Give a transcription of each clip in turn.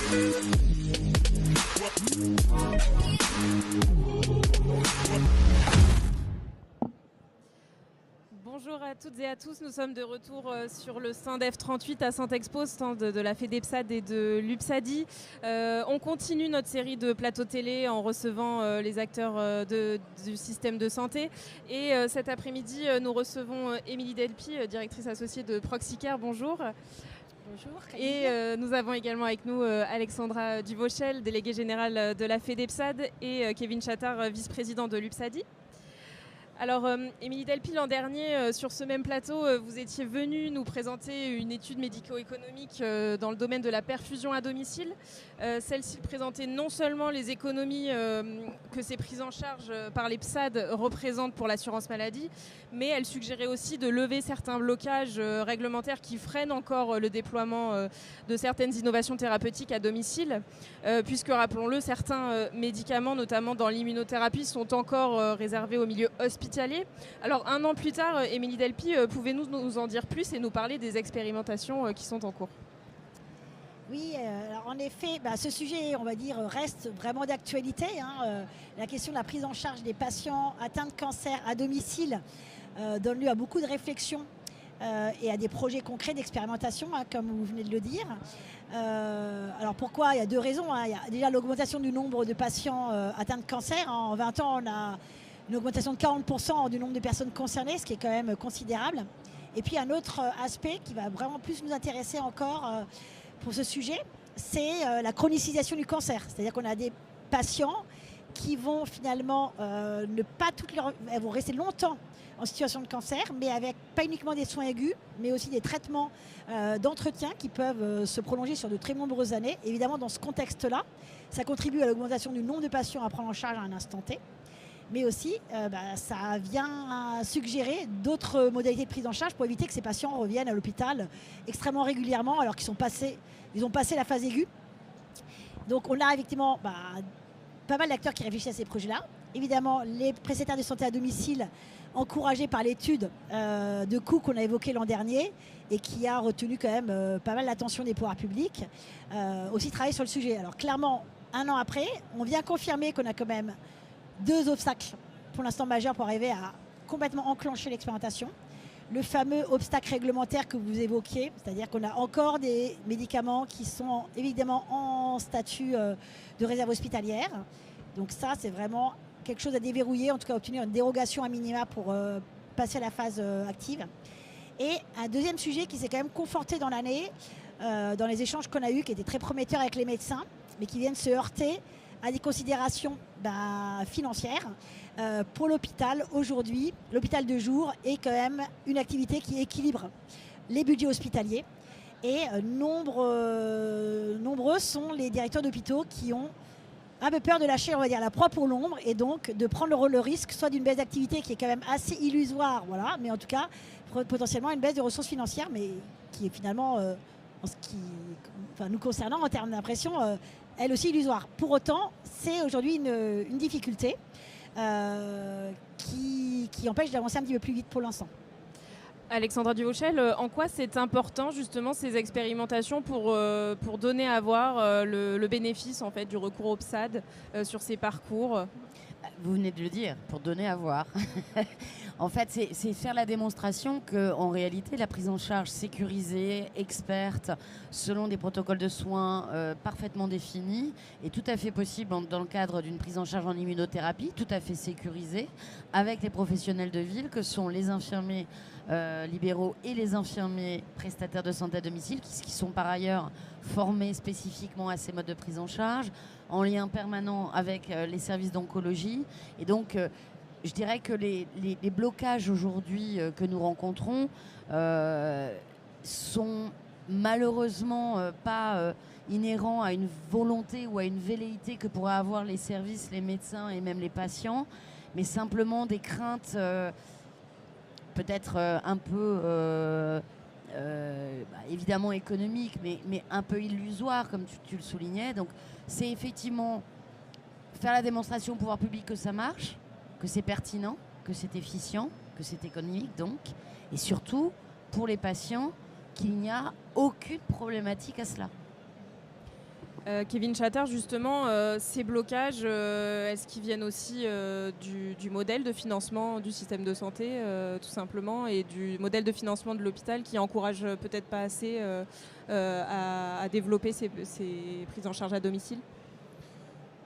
Bonjour à toutes et à tous, nous sommes de retour sur le stand F38 à Saint-Expo, stand de la FEDEPSAD et de l'UPSADI. On continue notre série de plateaux télé en recevant les acteurs du système de santé. Et cet après-midi, nous recevons Émilie Delpy, directrice associée de Proxicare. Bonjour. Bonjour. Et nous avons également avec nous Alexandra Duvauchel, déléguée générale de la FEDEPSAD, et Kevin Chattard, vice-président de l'UPSADI. Alors, Émilie Delpy, l'an dernier, sur ce même plateau, vous étiez venue nous présenter une étude médico-économique dans le domaine de la perfusion à domicile. Celle-ci présentait non seulement les économies que ces prises en charge par les PSAD représentent pour l'assurance maladie, mais elle suggérait aussi de lever certains blocages réglementaires qui freinent encore le déploiement de certaines innovations thérapeutiques à domicile, puisque, rappelons-le, certains médicaments, notamment dans l'immunothérapie, sont encore réservés au milieu hospitalier. Alors, un an plus tard, Émilie Delpy, pouvez-vous nous en dire plus et nous parler des expérimentations qui sont en cours ? Oui, alors en effet, ce sujet, on va dire, reste vraiment d'actualité. La question de la prise en charge des patients atteints de cancer à domicile donne lieu à beaucoup de réflexions et à des projets concrets d'expérimentation, comme vous venez de le dire. Alors pourquoi ? Il y a deux raisons. Il y a déjà l'augmentation du nombre de patients atteints de cancer. En 20 ans, on a une augmentation de 40% du nombre de personnes concernées, ce qui est quand même considérable. Et puis un autre aspect qui va vraiment plus nous intéresser encore pour ce sujet, c'est la chronicisation du cancer. C'est-à-dire qu'on a des patients qui vont finalement elles vont rester longtemps en situation de cancer, mais avec pas uniquement des soins aigus, mais aussi des traitements d'entretien qui peuvent se prolonger sur de très nombreuses années. Évidemment, dans ce contexte-là, ça contribue à l'augmentation du nombre de patients à prendre en charge à un instant T. Mais aussi, ça vient suggérer d'autres modalités de prise en charge pour éviter que ces patients reviennent à l'hôpital extrêmement régulièrement alors qu'ils ont passé la phase aiguë. Donc on a effectivement pas mal d'acteurs qui réfléchissent à ces projets-là. Évidemment, les prestataires de santé à domicile, encouragés par l'étude de coûts qu'on a évoquée l'an dernier et qui a retenu quand même pas mal l'attention des pouvoirs publics, aussi travaillent sur le sujet. Alors clairement, un an après, on vient confirmer qu'on a quand même deux obstacles pour l'instant majeurs pour arriver à complètement enclencher l'expérimentation. Le fameux obstacle réglementaire que vous évoquiez, c'est-à-dire qu'on a encore des médicaments qui sont évidemment en statut de réserve hospitalière. Donc ça, c'est vraiment quelque chose à déverrouiller, en tout cas obtenir une dérogation à minima pour passer à la phase active. Et un deuxième sujet qui s'est quand même conforté dans l'année, dans les échanges qu'on a eus, qui étaient très prometteurs avec les médecins, mais qui viennent se heurter à des considérations financières. Pour l'hôpital, aujourd'hui, l'hôpital de jour est quand même une activité qui équilibre les budgets hospitaliers. Et nombreux sont les directeurs d'hôpitaux qui ont un peu peur de lâcher, on va dire, la proie pour l'ombre et donc de prendre le risque soit d'une baisse d'activité qui est quand même assez illusoire, voilà, mais en tout cas potentiellement une baisse de ressources financières, mais qui est finalement, en ce qui nous concernant en termes d'impression, elle aussi illusoire. Pour autant, c'est aujourd'hui une difficulté qui empêche d'avancer un petit peu plus vite pour l'instant. Alexandra Duvauchel, en quoi c'est important justement ces expérimentations pour donner à voir le bénéfice en fait, du recours au PSAD sur ces parcours ? Vous venez de le dire, pour donner à voir. En fait, c'est faire la démonstration qu'en réalité, la prise en charge sécurisée, experte, selon des protocoles de soins parfaitement définis, est tout à fait possible dans le cadre d'une prise en charge en immunothérapie, tout à fait sécurisée, avec les professionnels de ville que sont les infirmiers libéraux et les infirmiers prestataires de santé à domicile, qui sont par ailleurs formés spécifiquement à ces modes de prise en charge, en lien permanent avec les services d'oncologie. Et donc, je dirais que les blocages aujourd'hui que nous rencontrons sont malheureusement pas inhérents à une volonté ou à une velléité que pourraient avoir les services, les médecins et même les patients, mais simplement des craintes peut-être un peu évidemment économiques, mais un peu illusoires, comme tu le soulignais. Donc c'est effectivement faire la démonstration au pouvoir public que ça marche, que c'est pertinent, que c'est efficient, que c'est économique donc, et surtout pour les patients qu'il n'y a aucune problématique à cela. Kevin Chatter, justement, ces blocages, est-ce qu'ils viennent aussi du modèle de financement du système de santé, tout simplement, et du modèle de financement de l'hôpital qui encourage peut-être pas assez à développer ces prises en charge à domicile?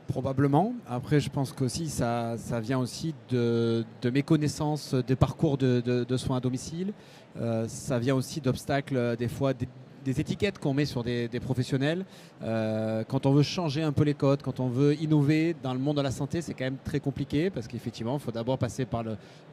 Probablement. Après, je pense qu'aussi ça vient aussi de méconnaissance des parcours de soins à domicile. Ça vient aussi d'obstacles, des fois, des étiquettes qu'on met sur des professionnels. Quand on veut changer un peu les codes, quand on veut innover dans le monde de la santé, c'est quand même très compliqué parce qu'effectivement, il faut d'abord passer par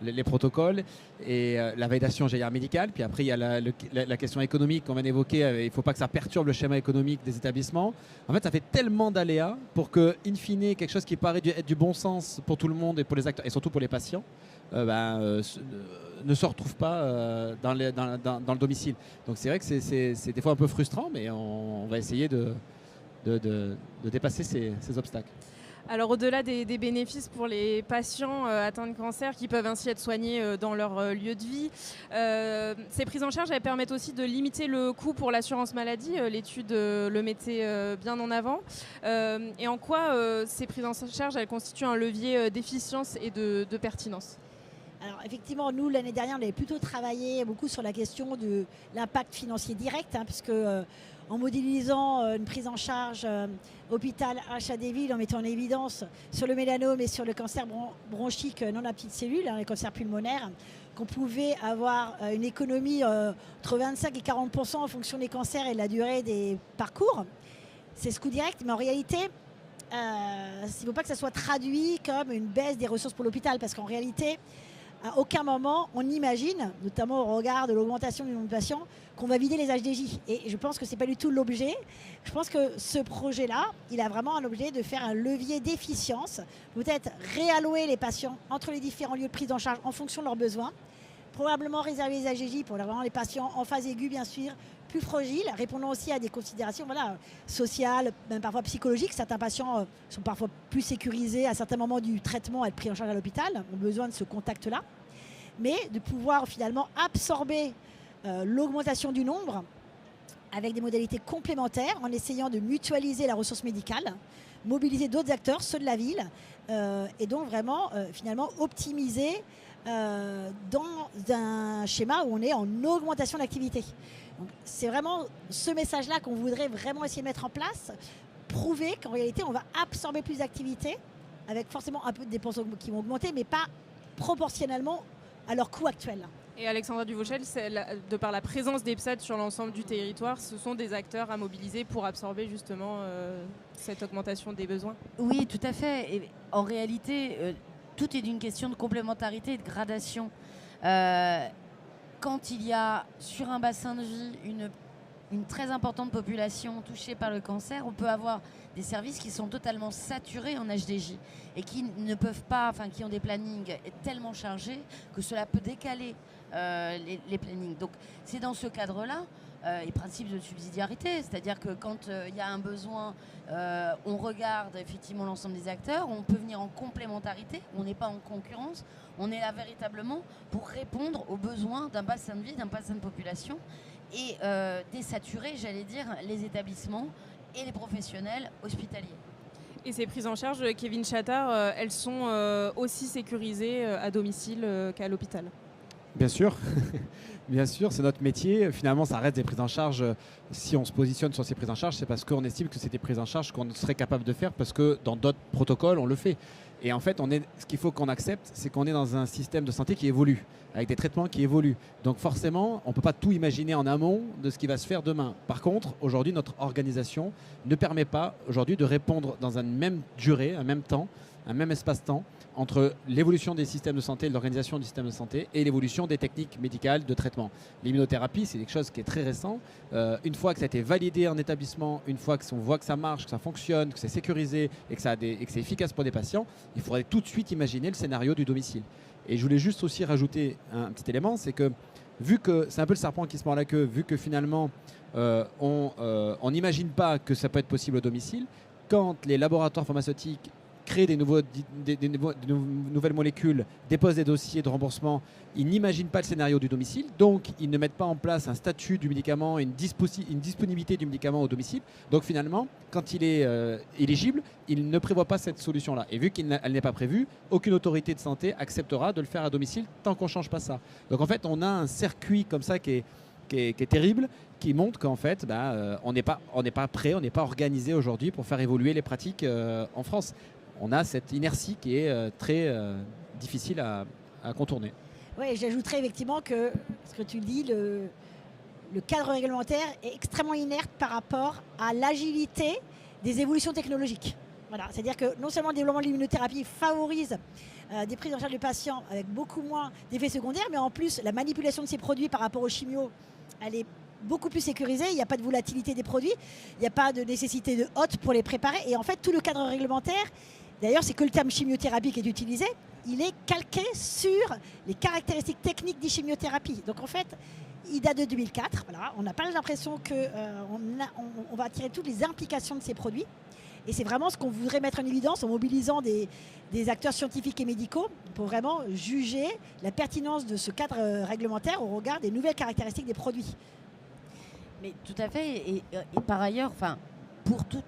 les protocoles et la validation médicale. Puis après, il y a la question économique qu'on vient d'évoquer. Il ne faut pas que ça perturbe le schéma économique des établissements. En fait, ça fait tellement d'aléas pour que, in fine, quelque chose qui paraît être du bon sens pour tout le monde et pour les acteurs, et surtout pour les patients, ne se retrouve pas dans le domicile. Donc c'est vrai que c'est des fois un peu frustrant, mais on va essayer de dépasser ces obstacles. Alors au-delà des bénéfices pour les patients atteints de cancer qui peuvent ainsi être soignés dans leur lieu de vie, ces prises en charge elles permettent aussi de limiter le coût pour l'assurance maladie. L'étude le mettait bien en avant. Et en quoi ces prises en charge elles constituent un levier d'efficience et de pertinence? Alors effectivement, nous, l'année dernière, on avait plutôt travaillé beaucoup sur la question de l'impact financier direct, puisque en modélisant une prise en charge hôpital achat des villes, en mettant en évidence sur le mélanome et sur le cancer bronchique non à petites cellules, les cancers pulmonaires, qu'on pouvait avoir une économie entre 25 et 40% en fonction des cancers et de la durée des parcours. C'est ce coût direct, mais en réalité, il ne faut pas que ça soit traduit comme une baisse des ressources pour l'hôpital, parce qu'en réalité, à aucun moment, on imagine, notamment au regard de l'augmentation du nombre de patients, qu'on va vider les HDJ. Et je pense que ce n'est pas du tout l'objet. Je pense que ce projet-là, il a vraiment un objet de faire un levier d'efficience, peut-être réallouer les patients entre les différents lieux de prise en charge en fonction de leurs besoins, probablement réserver les HDJ pour vraiment les patients en phase aiguë, bien sûr, plus fragiles, répondant aussi à des considérations sociales, même parfois psychologiques. Certains patients sont parfois plus sécurisés à certains moments du traitement à être pris en charge à l'hôpital, ont besoin de ce contact-là. Mais de pouvoir finalement absorber l'augmentation du nombre avec des modalités complémentaires en essayant de mutualiser la ressource médicale, mobiliser d'autres acteurs, ceux de la ville, et donc vraiment finalement optimiser dans un schéma où on est en augmentation d'activité. C'est vraiment ce message-là qu'on voudrait vraiment essayer de mettre en place, prouver qu'en réalité on va absorber plus d'activités avec forcément un peu de dépenses qui vont augmenter, mais pas proportionnellement à leur coût actuel. Et Alexandra Duvauchel, de par la présence d'EPSAD sur l'ensemble du territoire, ce sont des acteurs à mobiliser pour absorber justement cette augmentation des besoins? Oui, tout à fait. Et en réalité, tout est d'une question de complémentarité et de gradation. Quand il y a sur un bassin de vie une très importante population touchée par le cancer, on peut avoir des services qui sont totalement saturés en HDJ et qui ne peuvent pas, enfin qui ont des plannings tellement chargés que cela peut décaler les plannings. Donc c'est dans ce cadre-là les principes de subsidiarité, c'est-à-dire que quand il y a un besoin, on regarde effectivement l'ensemble des acteurs, on peut venir en complémentarité, on n'est pas en concurrence, on est là véritablement pour répondre aux besoins d'un bassin de vie, d'un bassin de population et désaturer, j'allais dire, les établissements et les professionnels hospitaliers. Et ces prises en charge, Kevin Chatter, elles sont aussi sécurisées à domicile qu'à l'hôpital? Bien sûr, bien sûr, c'est notre métier. Finalement, ça reste des prises en charge. Si on se positionne sur ces prises en charge, c'est parce qu'on estime que c'est des prises en charge qu'on serait capable de faire parce que dans d'autres protocoles, on le fait. Et en fait, ce qu'il faut qu'on accepte, c'est qu'on est dans un système de santé qui évolue, avec des traitements qui évoluent. Donc forcément, on ne peut pas tout imaginer en amont de ce qui va se faire demain. Par contre, aujourd'hui, notre organisation ne permet pas aujourd'hui de répondre dans une même durée, un même temps, un même espace-temps, entre l'évolution des systèmes de santé, l'organisation du système de santé et l'évolution des techniques médicales de traitement. L'immunothérapie, c'est quelque chose qui est très récent. Une fois que ça a été validé en établissement, une fois qu'on voit que ça marche, que ça fonctionne, que c'est sécurisé et que c'est efficace pour des patients, il faudrait tout de suite imaginer le scénario du domicile. Et je voulais juste aussi rajouter un petit élément, c'est que vu que c'est un peu le serpent qui se mord la queue, vu que finalement on n'imagine pas que ça peut être possible au domicile, quand les laboratoires pharmaceutiques créent des nouvelles molécules, déposent des dossiers de remboursement, ils n'imaginent pas le scénario du domicile, donc ils ne mettent pas en place un statut du médicament, une disponibilité du médicament au domicile. Donc finalement, quand il est éligible, il ne prévoit pas cette solution-là. Et vu qu'elle n'est pas prévue, aucune autorité de santé acceptera de le faire à domicile tant qu'on ne change pas ça. Donc en fait, on a un circuit comme ça qui est terrible, qui montre qu'en fait, on n'est pas prêt, on n'est pas organisé aujourd'hui pour faire évoluer les pratiques en France. On a cette inertie qui est très difficile à contourner. Oui, j'ajouterais effectivement que, ce que tu dis, le cadre réglementaire est extrêmement inerte par rapport à l'agilité des évolutions technologiques. Voilà, c'est-à-dire que non seulement le développement de l'immunothérapie favorise des prises en charge de patients avec beaucoup moins d'effets secondaires, mais en plus, la manipulation de ces produits par rapport aux chimios, elle est beaucoup plus sécurisée. Il n'y a pas de volatilité des produits, il n'y a pas de nécessité de hôtes pour les préparer. Et en fait, tout le cadre réglementaire, d'ailleurs, c'est que le terme chimiothérapie qui est utilisé, il est calqué sur les caractéristiques techniques des chimiothérapies. Donc en fait, il date de 2004. Voilà. On n'a pas l'impression qu'on va tirer toutes les implications de ces produits. Et c'est vraiment ce qu'on voudrait mettre en évidence en mobilisant des acteurs scientifiques et médicaux pour vraiment juger la pertinence de ce cadre réglementaire au regard des nouvelles caractéristiques des produits. Mais tout à fait. Et par ailleurs, pour toute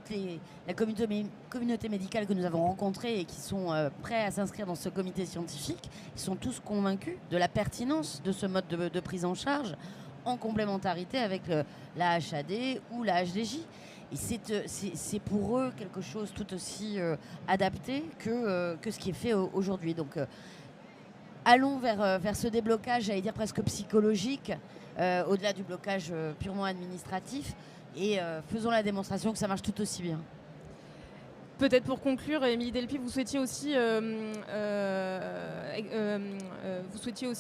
la communauté médicale que nous avons rencontrée et qui sont prêts à s'inscrire dans ce comité scientifique, ils sont tous convaincus de la pertinence de ce mode de prise en charge en complémentarité avec la HAD ou la HDJ. Et c'est pour eux quelque chose tout aussi adapté que ce qui est fait aujourd'hui. Donc allons vers ce déblocage, j'allais dire presque psychologique, au-delà du blocage purement administratif, et faisons la démonstration que ça marche tout aussi bien. Peut-être pour conclure, Émilie Delpy, vous souhaitiez aussi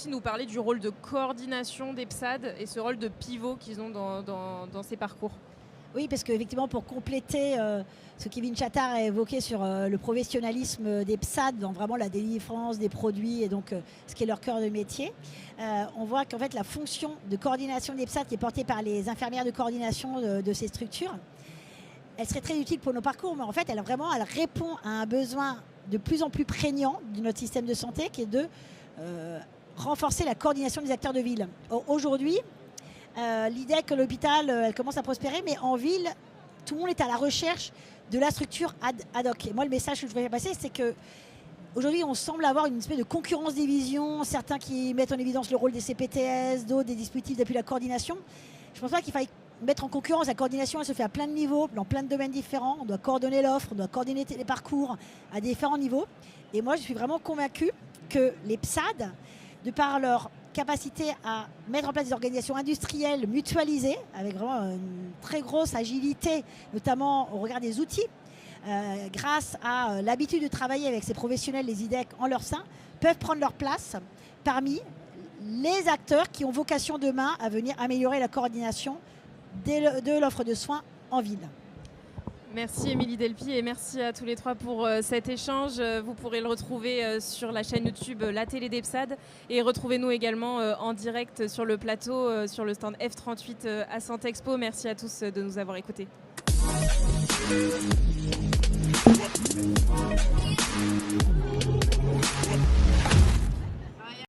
nous parler du rôle de coordination des PSAD et ce rôle de pivot qu'ils ont dans ces parcours. Oui, parce qu'effectivement, pour compléter ce que Kevin Chattard a évoqué sur le professionnalisme des PSAD dans vraiment la délivrance des produits et donc ce qui est leur cœur de métier, on voit qu'en fait la fonction de coordination des PSAD qui est portée par les infirmières de coordination de ces structures, elle serait très utile pour nos parcours, mais en fait elle répond à un besoin de plus en plus prégnant de notre système de santé qui est de renforcer la coordination des acteurs de ville. Aujourd'hui, l'idée que l'hôpital elle commence à prospérer, mais en ville, tout le monde est à la recherche de la structure ad hoc. Et moi, le message que je voudrais passer, c'est que aujourd'hui, on semble avoir une espèce de concurrence des visions, certains qui mettent en évidence le rôle des CPTS, d'autres des dispositifs d'appui à la coordination. Je ne pense pas qu'il faille mettre en concurrence. La coordination, elle se fait à plein de niveaux, dans plein de domaines différents. On doit coordonner l'offre, on doit coordonner les parcours à différents niveaux. Et moi, je suis vraiment convaincue que les PSAD, de par leur capacité à mettre en place des organisations industrielles mutualisées, avec vraiment une très grosse agilité, notamment au regard des outils, grâce à l'habitude de travailler avec ces professionnels, les IDEC, en leur sein, peuvent prendre leur place parmi les acteurs qui ont vocation demain à venir améliorer la coordination de l'offre de soins en ville. Merci Émilie Delpy et merci à tous les trois pour cet échange. Vous pourrez le retrouver sur la chaîne YouTube La Télé des PSAD et retrouvez-nous également en direct sur le plateau, sur le stand F38 à Santexpo. Merci à tous de nous avoir écoutés.